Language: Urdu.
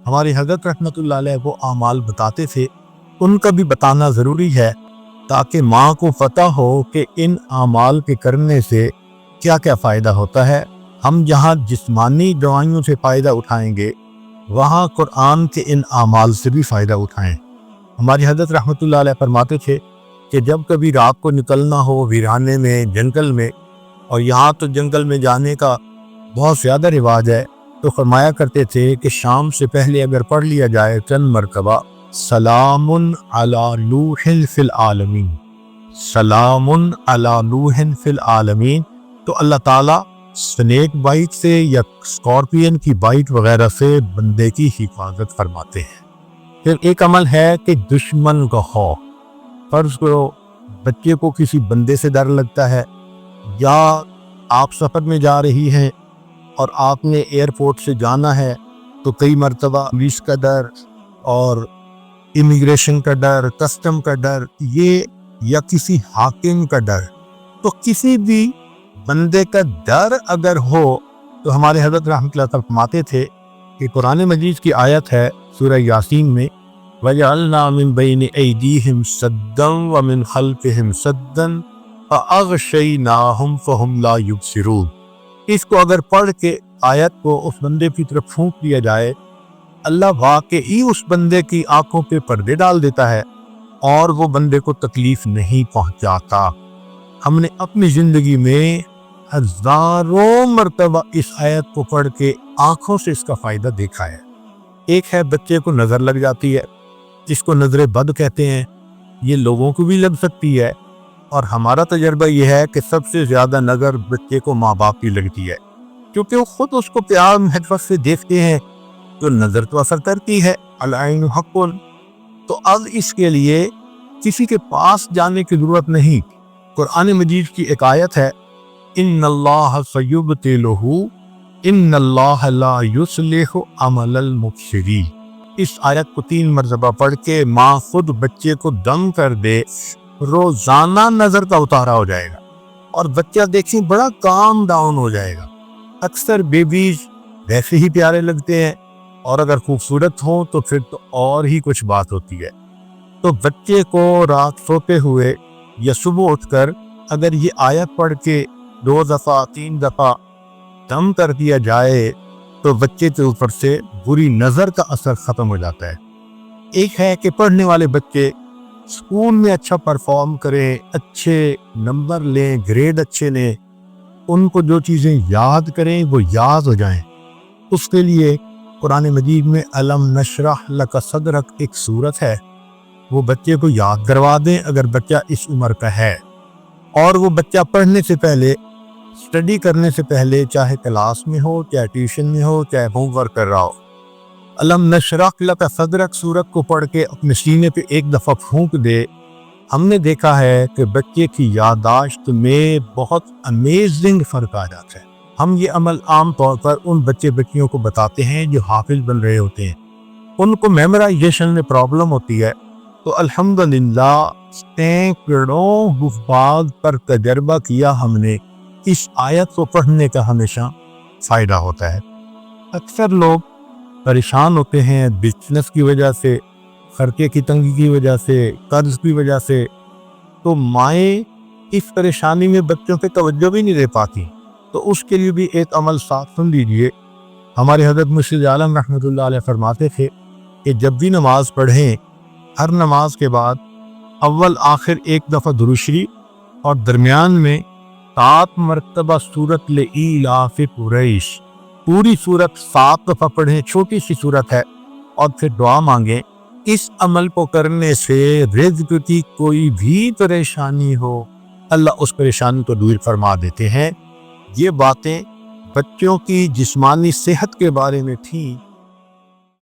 ہماری حضرت رحمۃ اللہ علیہ وہ اعمال بتاتے تھے، ان کا بھی بتانا ضروری ہے تاکہ ماں کو پتہ ہو کہ ان اعمال کے کرنے سے کیا کیا فائدہ ہوتا ہے۔ ہم جہاں جسمانی دوائیوں سے فائدہ اٹھائیں گے، وہاں قرآن کے ان اعمال سے بھی فائدہ اٹھائیں۔ ہماری حضرت رحمۃ اللہ علیہ فرماتے تھے کہ جب کبھی رات کو نکلنا ہو ویرانے میں، جنگل میں، اور یہاں تو جنگل میں جانے کا بہت زیادہ رواج ہے، تو فرمایا کرتے تھے کہ شام سے پہلے اگر پڑھ لیا جائے چند مرتبہ سلام علی نوح فی العالمین، سلام علی نوح فی العالمین، تو اللہ تعالیٰ سنیک بائٹ سے یا اسکارپین کی بائٹ وغیرہ سے بندے کی حفاظت فرماتے ہیں۔ پھر ایک عمل ہے کہ دشمن کا خوف، فرض کرو بچے کو کسی بندے سے ڈر لگتا ہے، یا آپ سفر میں جا رہی ہیں اور آپ نے ایئرپورٹ سے جانا ہے، تو کئی مرتبہ پولیس کا ڈر اور امیگریشن کا ڈر، کسٹم کا ڈر، یہ یا کسی حاکم کا ڈر، تو کسی بھی بندے کا ڈر اگر ہو تو ہمارے حضرت رحمۃ اللہ تعالیٰ فرماتے تھے کہ قرآن مجید کی آیت ہے سورہ یاسین میں وَجَعَلْنَا مِن بَيْنِ أَيْدِيهِمْ سَدًّا وَمِنْ خَلْفِهِمْ سَدًّا فَأَغْشَيْنَاهُمْ فَهُمْ لَا يُبْصِرُونَ۔ اس کو اگر پڑھ کے آیت کو اس بندے کی طرف پھونک دیا جائے، اللہ واقعی اس بندے کی آنکھوں پہ پردے ڈال دیتا ہے اور وہ بندے کو تکلیف نہیں پہنچاتا۔ ہم نے اپنی زندگی میں ہزاروں مرتبہ اس آیت کو پڑھ کے آنکھوں سے اس کا فائدہ دیکھا ہے۔ ایک ہے بچے کو نظر لگ جاتی ہے، جس کو نظر بد کہتے ہیں، یہ لوگوں کو بھی لگ سکتی ہے، اور ہمارا تجربہ یہ ہے کہ سب سے زیادہ نظر بچے کو ماں باپ کی لگتی ہے، کیونکہ وہ خود اس کو پیار محبت سے دیکھتے ہیں، تو نظر تو اثر کرتی ہے، العین حق۔ تو اب اس کے لیے کسی کے پاس جانے کی ضرورت نہیں۔ قرآن مجید کی ایک آیت ہے ان اللہ سیبطلہ ان اللہ لا یصلح عمل المفسدین۔ اس آیت کو 3 مرتبہ پڑھ کے ماں خود بچے کو دم کر دے، روزانہ نظر کا اتارا ہو جائے گا، اور بچہ دیکھیں بڑا کام ڈاؤن ہو جائے گا۔ اکثر بیبیز ویسے ہی پیارے لگتے ہیں، اور اگر خوبصورت ہوں تو پھر تو اور ہی کچھ بات ہوتی ہے۔ تو بچے کو رات سوتے ہوئے یا صبح اٹھ کر اگر یہ آیت پڑھ کے 2 دفعہ 3 دفعہ دم کر دیا جائے تو بچے کے اوپر سے بری نظر کا اثر ختم ہو جاتا ہے۔ ایک ہے کہ پڑھنے والے بچے اسکول میں اچھا پرفارم کریں، اچھے نمبر لیں، گریڈ اچھے لیں، ان کو جو چیزیں یاد کریں وہ یاد ہو جائیں۔ اس کے لیے قرآن مجید میں الم نشرح لک صدرک ایک صورت ہے، وہ بچے کو یاد کروا دیں اگر بچہ اس عمر کا ہے، اور وہ بچہ پڑھنے سے پہلے، اسٹڈی کرنے سے پہلے، چاہے کلاس میں ہو، چاہے ٹیوشن میں ہو، چاہے ہوم ورک کر رہا ہو، الم نشرح لک صدرک سورت کو پڑھ کے اپنے سینے پہ ایک دفعہ پھونک دے۔ ہم نے دیکھا ہے کہ بچے کی یادداشت میں بہت امیزنگ فرق آ جاتا ہے۔ ہم یہ عمل عام طور پر ان بچے بچیوں کو بتاتے ہیں جو حافظ بن رہے ہوتے ہیں، ان کو میمورائزیشن میں پرابلم ہوتی ہے، تو الحمدللہ سینکڑوں حفاظ پر تجربہ کیا ہم نے، اس آیت کو پڑھنے کا ہمیشہ فائدہ ہوتا ہے۔ اکثر لوگ پریشان ہوتے ہیں بزنس کی وجہ سے، خرچے کی تنگی کی وجہ سے، قرض کی وجہ سے، تو مائیں اس پریشانی میں بچوں پہ توجہ بھی نہیں دے پاتی۔ تو اس کے لیے بھی ایک عمل ساتھ سن لیجئے۔ ہمارے حضرت مرشد عالم رحمۃ اللہ علیہ فرماتے تھے کہ جب بھی نماز پڑھیں، ہر نماز کے بعد اول آخر ایک دفعہ درود شریف، اور درمیان میں 7 مرتبہ سورۃ لإیلاف قریش، پوری سورت 7 دفعہ پڑھیں، چھوٹی سی سورت ہے، اور پھر دعا مانگیں۔ اس عمل کو کرنے سے رزق کی کوئی بھی پریشانی ہو، اللہ اس پریشانی کو دور فرما دیتے ہیں۔ یہ باتیں بچوں کی جسمانی صحت کے بارے میں تھیں،